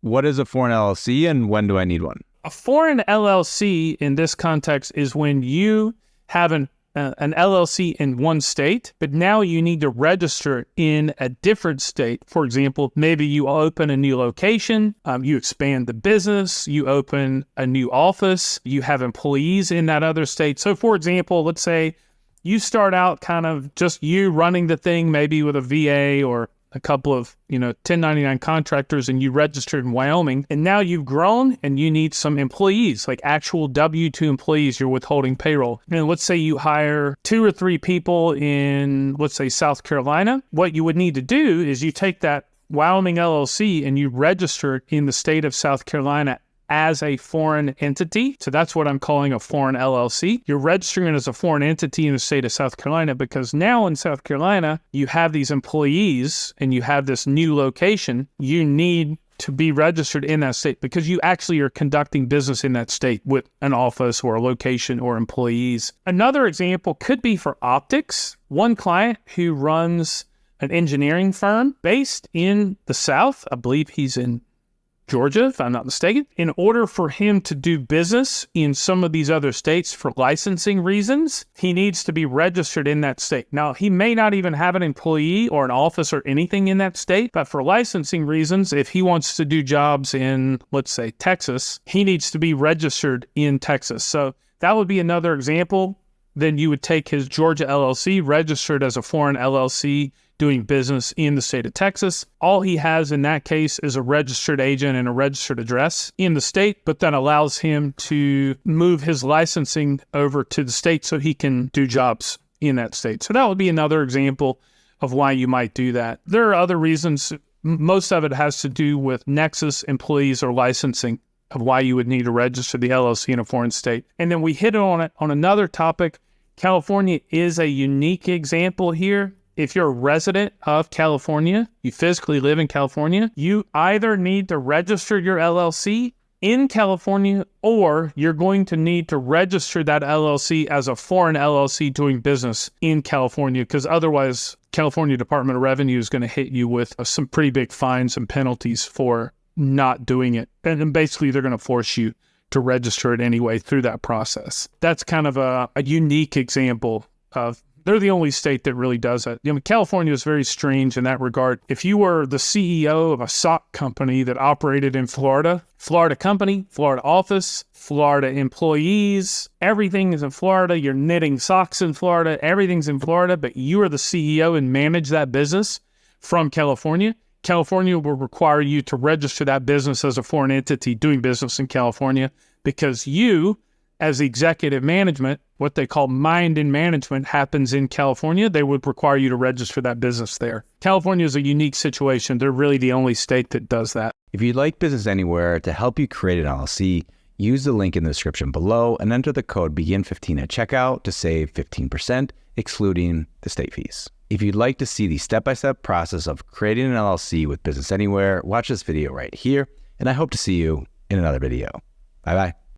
What is a foreign LLC and when do I need one? A foreign LLC in this context is when you have an LLC in one state, but now you need to register it in a different state. For example, maybe you open a new location, you expand the business, you open a new office, you have employees in that other state. So for example, let's say you start out kind of just you running the thing, maybe with a VA or a couple of, 1099 contractors, and you registered in Wyoming, and now you've grown and you need some employees, like actual W-2 employees, you're withholding payroll. And let's say you hire 2 or 3 people in, let's say, South Carolina. What you would need to do is you take that Wyoming LLC and you register it in the state of South Carolina as a foreign entity. So that's what I'm calling a foreign LLC. You're registering it as a foreign entity in the state of South Carolina because now in South Carolina, you have these employees and you have this new location. You need to be registered in that state because you actually are conducting business in that state with an office or a location or employees. Another example could be for optics. One client who runs an engineering firm based in the South, I believe he's in Georgia, if I'm not mistaken. In order for him to do business in some of these other states for licensing reasons, he needs to be registered in that state. Now, he may not even have an employee or an office or anything in that state, but for licensing reasons, if he wants to do jobs in, let's say, Texas, he needs to be registered in Texas. So that would be another example. Then you would take his Georgia LLC, registered as a foreign LLC, doing business in the state of Texas. All he has in that case is a registered agent and a registered address in the state, but that allows him to move his licensing over to the state so he can do jobs in that state. So that would be another example of why you might do that. There are other reasons. Most of it has to do with nexus, employees, or licensing of why you would need to register the LLC in a foreign state. And then we hit on it on another topic. California is a unique example here. If you're a resident of California, you physically live in California, you either need to register your LLC in California or you're going to need to register that LLC as a foreign LLC doing business in California because otherwise California Department of Revenue is going to hit you with some pretty big fines and penalties for not doing it. And then basically they're going to force you to register it anyway through that process. That's kind of a unique example of they're the only state that really does it. California is very strange in that regard. If you were the CEO of a sock company that operated in Florida, Florida company, Florida office, Florida employees, everything is in Florida. You're knitting socks in Florida. Everything's in Florida, but you are the CEO and manage that business from California. California will require you to register that business as a foreign entity doing business in California because you, as executive management, what they call mind in management happens in California. They would require you to register that business there. California is a unique situation. They're really the only state that does that. If you'd like Business Anywhere to help you create an LLC, use the link in the description below and enter the code BEGIN15 at checkout to save 15%, excluding the state fees. If you'd like to see the step-by-step process of creating an LLC with Business Anywhere, watch this video right here, and I hope to see you in another video. Bye-bye.